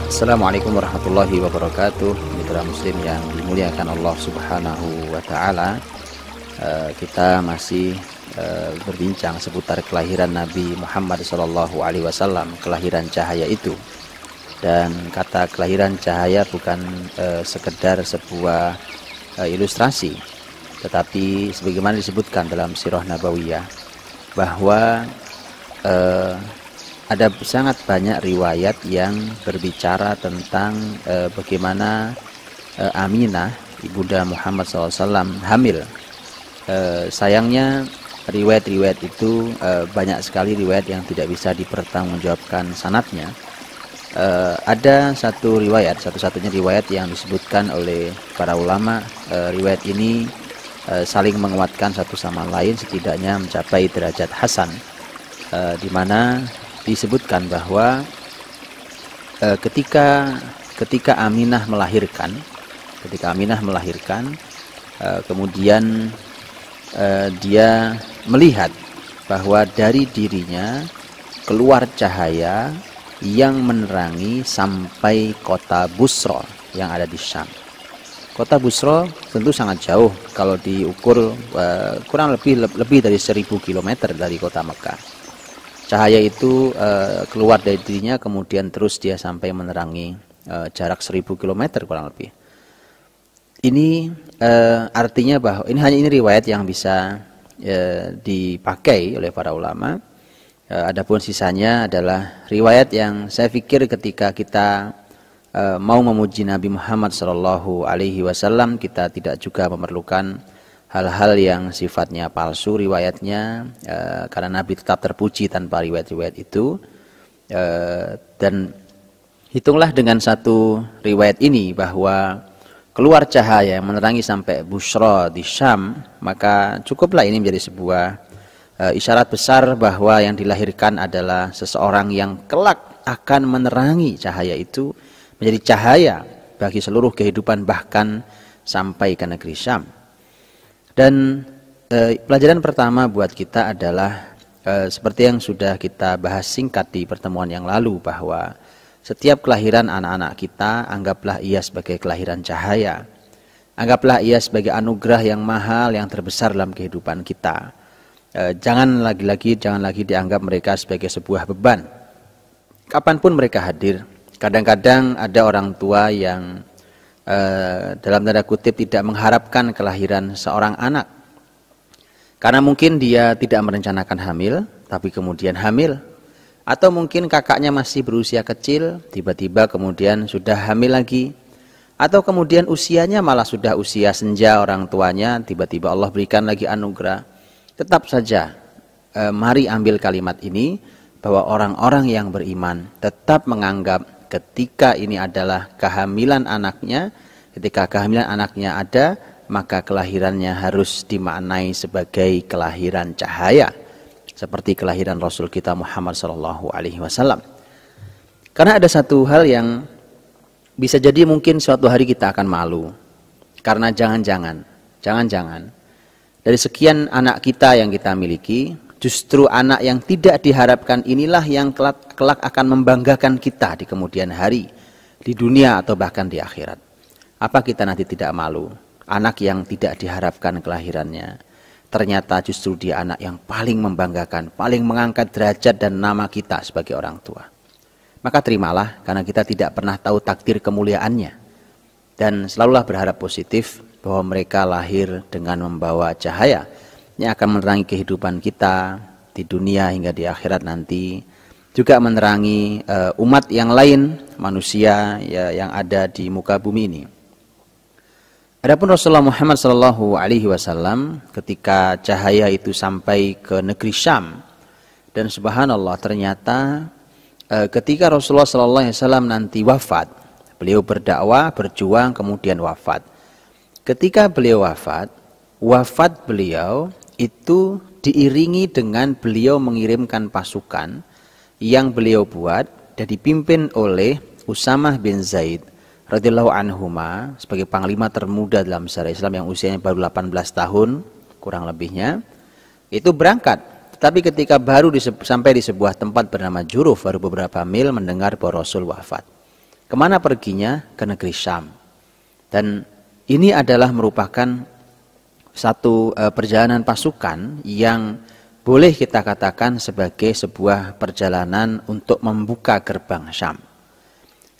Assalamualaikum warahmatullahi wabarakatuh. Mitra muslim yang dimuliakan Allah Subhanahu wa taala. Kita masih berbincang seputar kelahiran Nabi Muhammad SAW, kelahiran cahaya itu. Dan kata kelahiran cahaya bukan sekedar sebuah ilustrasi, tetapi sebagaimana disebutkan dalam sirah nabawiyah bahwa ada sangat banyak riwayat yang berbicara tentang bagaimana Aminah, ibunda Muhammad SAW, hamil. Sayangnya riwayat-riwayat itu banyak sekali riwayat yang tidak bisa dipertanggungjawabkan sanadnya. Ada satu riwayat, satu-satunya riwayat yang disebutkan oleh para ulama. Riwayat ini saling menguatkan satu sama lain, setidaknya mencapai derajat hasan, di mana disebutkan bahwa ketika Aminah melahirkan, kemudian dia melihat bahwa dari dirinya keluar cahaya yang menerangi sampai kota Busra yang ada di Syam. Kota Busra tentu sangat jauh, kalau diukur kurang lebih dari 1000 km dari kota Mekah. Cahaya itu keluar dari dirinya, kemudian terus dia sampai menerangi jarak 1000 km kurang lebih. Ini artinya bahwa ini riwayat yang bisa dipakai oleh para ulama. Adapun sisanya adalah riwayat yang saya pikir ketika kita mau memuji Nabi Muhammad SAW, kita tidak juga memerlukan hal-hal yang sifatnya palsu riwayatnya, karena Nabi tetap terpuji tanpa riwayat-riwayat itu. Dan hitunglah dengan satu riwayat ini bahwa keluar cahaya yang menerangi sampai Busra di Syam, maka cukuplah ini menjadi sebuah isyarat besar bahwa yang dilahirkan adalah seseorang yang kelak akan menerangi cahaya itu menjadi cahaya bagi seluruh kehidupan, bahkan sampai ke negeri Syam. Dan pelajaran pertama buat kita adalah seperti yang sudah kita bahas singkat di pertemuan yang lalu, bahwa setiap kelahiran anak-anak kita, anggaplah ia sebagai kelahiran cahaya. Anggaplah ia sebagai anugerah yang mahal, yang terbesar dalam kehidupan kita. Jangan lagi dianggap mereka sebagai sebuah beban. Kapanpun mereka hadir. Kadang-kadang ada orang tua yang dalam tanda kutip tidak mengharapkan kelahiran seorang anak, karena mungkin dia tidak merencanakan hamil, tapi kemudian hamil. Atau mungkin kakaknya masih berusia kecil, tiba-tiba kemudian sudah hamil lagi. Atau kemudian usianya malah sudah usia senja orang tuanya, tiba-tiba Allah berikan lagi anugerah. Tetap saja, mari ambil kalimat ini, bahwa orang-orang yang beriman tetap menganggap ketika ini adalah kehamilan anaknya, ketika kehamilan anaknya ada, maka kelahirannya harus dimaknai sebagai kelahiran cahaya, seperti kelahiran Rasul kita Muhammad SAW. Karena ada satu hal yang bisa jadi mungkin suatu hari kita akan malu, karena jangan-jangan dari sekian anak kita yang kita miliki, justru anak yang tidak diharapkan inilah yang kelak akan membanggakan kita di kemudian hari, di dunia atau bahkan di akhirat. Apa kita nanti tidak malu? Anak yang tidak diharapkan kelahirannya, ternyata justru dia anak yang paling membanggakan, paling mengangkat derajat dan nama kita sebagai orang tua. Maka terimalah, karena kita tidak pernah tahu takdir kemuliaannya. Dan selalulah berharap positif bahwa mereka lahir dengan membawa cahaya yang akan menerangi kehidupan kita di dunia hingga di akhirat nanti, juga menerangi umat yang lain, manusia ya, yang ada di muka bumi ini. Adapun Rasulullah Muhammad SAW, ketika cahaya itu sampai ke negeri Syam, dan subhanallah ternyata ketika Rasulullah SAW nanti wafat, beliau berdakwah, berjuang, kemudian wafat. Ketika beliau wafat beliau itu diiringi dengan beliau mengirimkan pasukan yang beliau buat dan dipimpin oleh Usamah bin Zaid radhiyallahu anhuma sebagai panglima termuda dalam sejarah Islam yang usianya baru 18 tahun kurang lebihnya. Itu berangkat, tetapi ketika baru sampai di sebuah tempat bernama Juruf, baru beberapa mil mendengar bahwa Rasul wafat. Kemana perginya? Ke negeri Syam. Dan ini adalah merupakan satu perjalanan pasukan yang boleh kita katakan sebagai sebuah perjalanan untuk membuka gerbang Syam.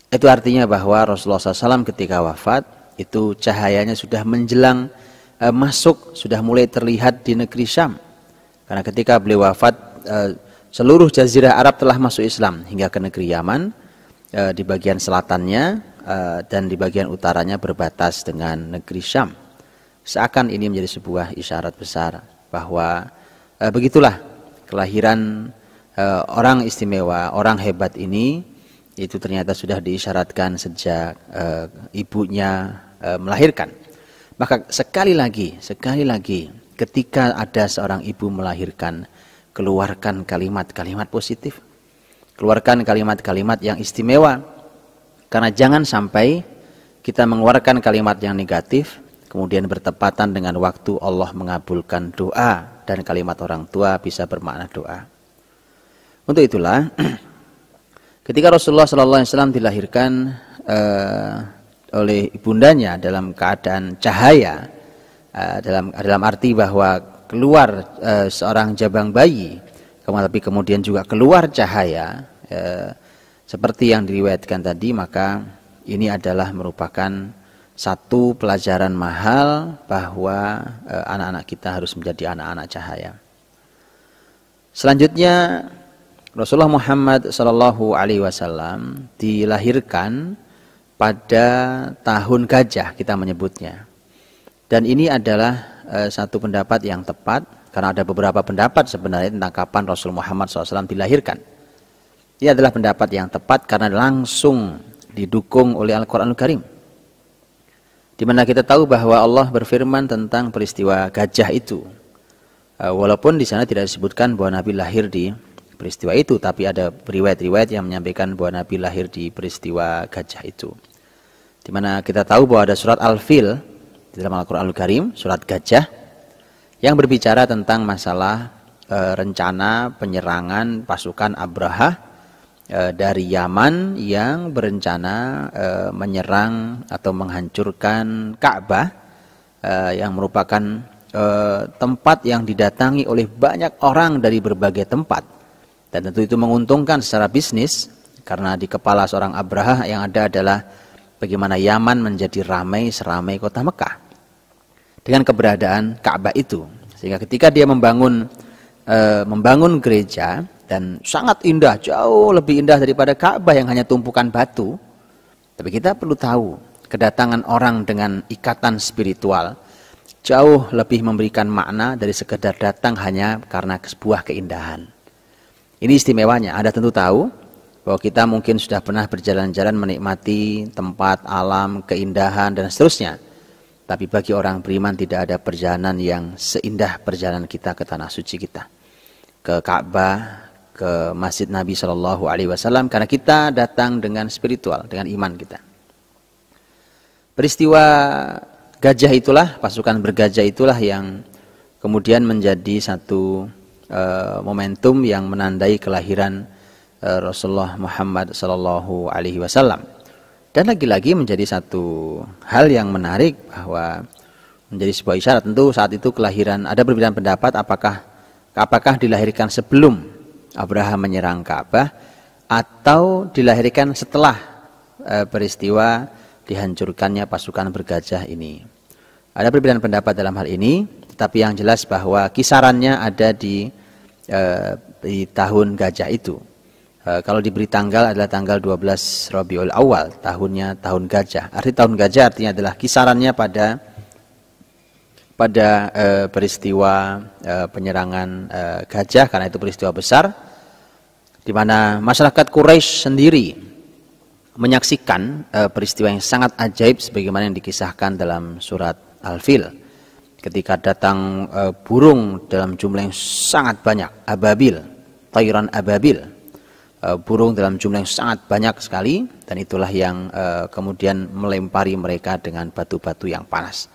Itu artinya bahwa Rasulullah SAW ketika wafat, itu cahayanya sudah menjelang masuk, sudah mulai terlihat di negeri Syam. Karena ketika beliau wafat, seluruh jazirah Arab telah masuk Islam hingga ke negeri Yaman, di bagian selatannya dan di bagian utaranya berbatas dengan negeri Syam. Seakan ini menjadi sebuah isyarat besar bahwa begitulah kelahiran orang istimewa, orang hebat ini, itu ternyata sudah diisyaratkan sejak ibunya melahirkan. Maka sekali lagi ketika ada seorang ibu melahirkan, keluarkan kalimat-kalimat positif. Keluarkan kalimat-kalimat yang istimewa. Karena jangan sampai kita mengeluarkan kalimat yang negatif, kemudian bertepatan dengan waktu Allah mengabulkan doa, dan kalimat orang tua bisa bermakna doa. Untuk itulah, ketika Rasulullah SAW dilahirkan oleh ibundanya dalam keadaan cahaya, dalam arti bahwa keluar seorang jabang bayi, tapi kemudian juga keluar cahaya, seperti yang diriwayatkan tadi, maka ini adalah merupakan satu pelajaran mahal bahwa anak-anak kita harus menjadi anak-anak cahaya. Selanjutnya, Rasulullah Muhammad SAW dilahirkan pada tahun gajah, kita menyebutnya. Dan ini adalah satu pendapat yang tepat, karena ada beberapa pendapat sebenarnya tentang kapan Rasul Muhammad SAW dilahirkan. Ini adalah pendapat yang tepat karena langsung didukung oleh Al-Quranul Karim. Di mana kita tahu bahwa Allah berfirman tentang peristiwa gajah itu. Walaupun di sana tidak disebutkan bahwa Nabi lahir di peristiwa itu, tapi ada riwayat-riwayat yang menyampaikan bahwa Nabi lahir di peristiwa gajah itu. Di mana kita tahu bahwa ada surat Al-Fil di dalam Al-Quranul Karim, surat gajah, yang berbicara tentang masalah rencana penyerangan pasukan Abrahah dari Yaman yang berencana menyerang atau menghancurkan Ka'bah, yang merupakan tempat yang didatangi oleh banyak orang dari berbagai tempat, dan tentu itu menguntungkan secara bisnis, karena di kepala seorang Abrahah yang ada adalah bagaimana Yaman menjadi ramai seramai kota Mekah dengan keberadaan Ka'bah itu. Sehingga ketika dia membangun gereja, dan sangat indah, jauh lebih indah daripada Ka'bah yang hanya tumpukan batu. Tapi kita perlu tahu, kedatangan orang dengan ikatan spiritual jauh lebih memberikan makna dari sekedar datang hanya karena sebuah keindahan. Ini istimewanya. Anda tentu tahu bahwa kita mungkin sudah pernah berjalan-jalan menikmati tempat alam, keindahan, dan seterusnya. Tapi bagi orang beriman tidak ada perjalanan yang seindah perjalanan kita ke tanah suci kita, ke Ka'bah, ke Masjid Nabi SAW, karena kita datang dengan spiritual, dengan iman kita. Peristiwa gajah itulah, pasukan bergajah itulah yang kemudian menjadi satu momentum yang menandai kelahiran Rasulullah Muhammad SAW. Dan lagi-lagi menjadi satu hal yang menarik bahwa menjadi sebuah isyarat. Tentu saat itu kelahiran, ada perbedaan pendapat apakah dilahirkan sebelum Abraham menyerang Ka'bah atau dilahirkan setelah peristiwa dihancurkannya pasukan bergajah ini. Ada perbedaan pendapat dalam hal ini, tetapi yang jelas bahwa kisarannya ada di tahun gajah itu. Kalau diberi tanggal adalah tanggal 12 Rabiul Awal, tahunnya tahun gajah. Arti tahun gajah artinya adalah kisarannya pada peristiwa penyerangan gajah, karena itu peristiwa besar di mana masyarakat Quraisy sendiri menyaksikan peristiwa yang sangat ajaib sebagaimana yang dikisahkan dalam surat Al-Fil. Ketika datang burung dalam jumlah yang sangat banyak, ababil, tayran ababil, burung dalam jumlah yang sangat banyak sekali, dan itulah yang kemudian melempari mereka dengan batu-batu yang panas.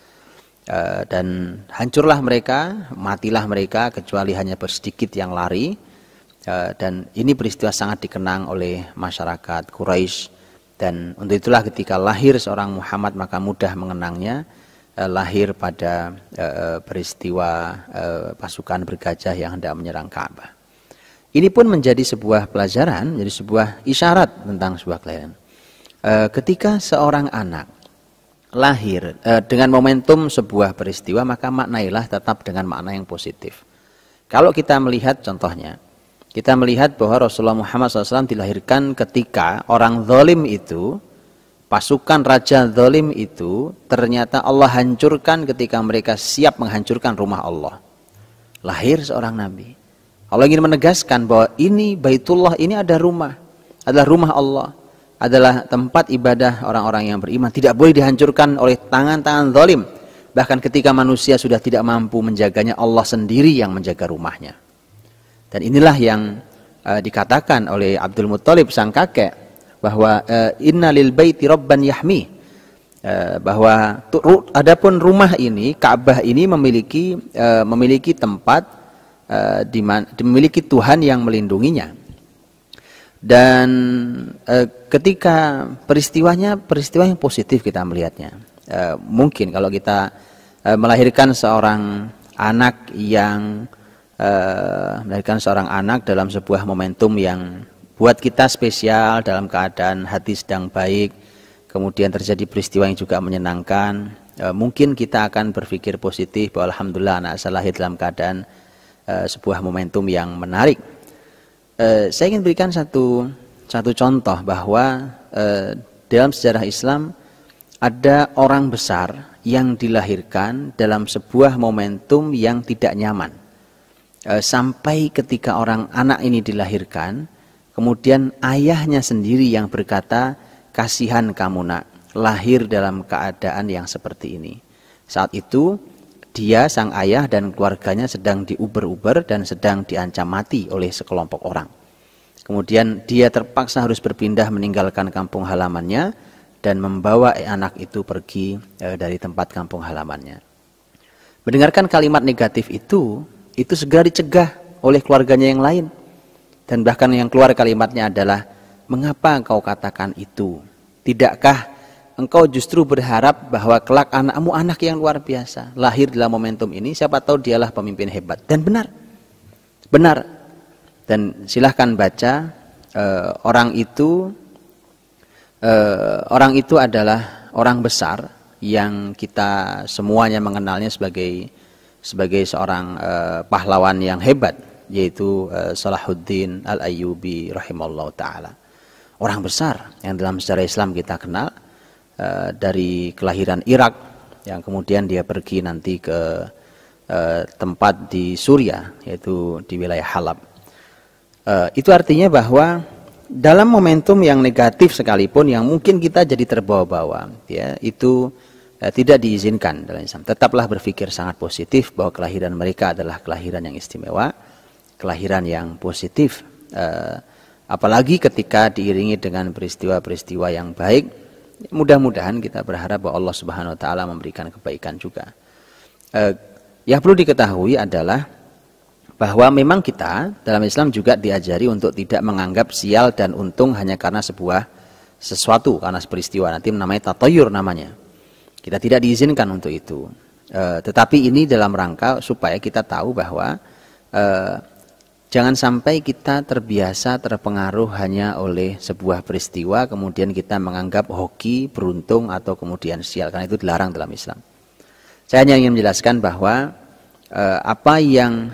Dan hancurlah mereka, matilah mereka, kecuali hanya bersedikit yang lari. Dan ini peristiwa sangat dikenang oleh masyarakat Quraisy, Dan untuk itulah ketika lahir seorang Muhammad maka mudah mengenangnya, lahir pada peristiwa pasukan bergajah yang hendak menyerang Ka'bah. Ini pun menjadi sebuah pelajaran, menjadi sebuah isyarat tentang sebuah kelahiran. Ketika seorang anak lahir dengan momentum sebuah peristiwa, maka maknailah tetap dengan makna yang positif. Kalau kita melihat contohnya, kita melihat bahwa Rasulullah Muhammad SAW dilahirkan ketika orang zalim itu, pasukan raja zalim itu, ternyata Allah hancurkan ketika mereka siap menghancurkan rumah Allah. Lahir seorang nabi. Allah ingin menegaskan bahwa ini Baitullah, ini ada rumah, adalah rumah Allah, adalah tempat ibadah orang-orang yang beriman, tidak boleh dihancurkan oleh tangan-tangan zalim. Bahkan ketika manusia sudah tidak mampu menjaganya, Allah sendiri yang menjaga rumahnya. Dan inilah yang dikatakan oleh Abdul Muttalib sang kakek, bahwa inna lil baiti rabban yahmi, bahwa adapun rumah ini, Ka'bah ini memiliki tempat memiliki Tuhan yang melindunginya. Dan ketika peristiwanya peristiwa yang positif kita melihatnya. Mungkin kalau kita melahirkan seorang anak dalam sebuah momentum yang buat kita spesial, dalam keadaan hati sedang baik, kemudian terjadi peristiwa yang juga menyenangkan, mungkin kita akan berpikir positif bahwa alhamdulillah anak saya lahir dalam keadaan sebuah momentum yang menarik. Saya ingin berikan satu contoh bahwa dalam sejarah Islam ada orang besar yang dilahirkan dalam sebuah momentum yang tidak nyaman. Sampai ketika anak ini dilahirkan, kemudian ayahnya sendiri yang berkata, kasihan kamu nak, lahir dalam keadaan yang seperti ini. Saat itu dia, sang ayah dan keluarganya sedang diuber-uber dan sedang diancam mati oleh sekelompok orang. Kemudian dia terpaksa harus berpindah meninggalkan kampung halamannya dan membawa anak itu pergi dari tempat kampung halamannya. Mendengarkan kalimat negatif itu segera dicegah oleh keluarganya yang lain. Dan bahkan yang keluar kalimatnya adalah, mengapa engkau katakan itu? Tidakkah engkau justru berharap bahwa kelak anakmu anak yang luar biasa, lahir dalam momentum ini, siapa tahu dialah pemimpin hebat. Dan benar. Dan silahkan baca, orang itu adalah orang besar yang kita semuanya mengenalnya sebagai seorang pahlawan yang hebat, yaitu Salahuddin Al-Ayyubi rahimallahu ta'ala. Orang besar yang dalam sejarah Islam kita kenal, dari kelahiran Irak, yang kemudian dia pergi nanti ke tempat di Suriah, yaitu di wilayah Halab. Itu artinya bahwa dalam momentum yang negatif sekalipun, yang mungkin kita jadi terbawa-bawa, ya, itu tidak diizinkan dalam Islam. Tetaplah berpikir sangat positif bahwa kelahiran mereka adalah kelahiran yang istimewa, kelahiran yang positif, apalagi ketika diiringi dengan peristiwa-peristiwa yang baik. Mudah-mudahan kita berharap bahwa Allah Subhanahu wa taala memberikan kebaikan juga. Yang perlu diketahui adalah bahwa memang kita dalam Islam juga diajari untuk tidak menganggap sial dan untung hanya karena sesuatu, karena peristiwa. Nanti namanya tatayur namanya. Kita tidak diizinkan untuk itu. Tetapi ini dalam rangka supaya kita tahu bahwa jangan sampai kita terbiasa terpengaruh hanya oleh sebuah peristiwa, kemudian kita menganggap hoki, beruntung, atau kemudian sial, karena itu dilarang dalam Islam. Saya hanya ingin menjelaskan bahwa apa yang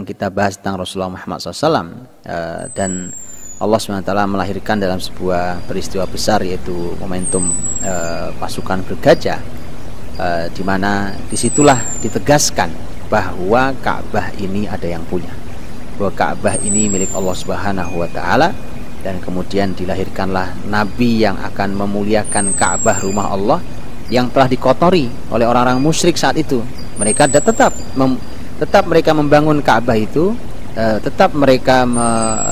kita bahas tentang Rasulullah Muhammad SAW dan Allah SWT melahirkan dalam sebuah peristiwa besar, yaitu momentum pasukan bergajah, di mana disitulah ditegaskan bahwa Ka'bah ini ada yang punya, bahwa Ka'bah ini milik Allah Subhanahu wa taala, dan kemudian dilahirkanlah nabi yang akan memuliakan Ka'bah, rumah Allah yang telah dikotori oleh orang-orang musyrik saat itu. Mereka tetap mereka membangun Ka'bah itu, tetap mereka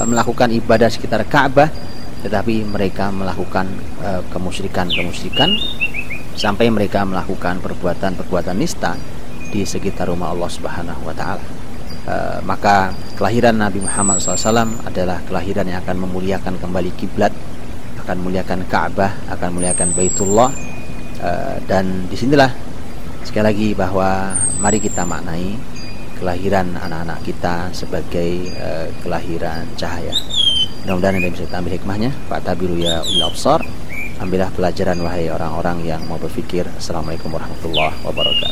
melakukan ibadah sekitar Ka'bah, tetapi mereka melakukan kemusyrikan sampai mereka melakukan perbuatan nista di sekitar rumah Allah Subhanahu wa taala. Maka kelahiran Nabi Muhammad SAW adalah kelahiran yang akan memuliakan kembali kiblat akan muliakan Ka'bah, akan muliakan Baitullah. Dan disinilah sekali lagi bahwa mari kita maknai kelahiran anak-anak kita sebagai kelahiran cahaya. Mudah-mudahan Anda bisa ambil hikmahnya. Fa'tabiru ya ulil absar. Ambillah pelajaran wahai orang-orang yang mau berfikir. Assalamualaikum warahmatullahi wabarakatuh.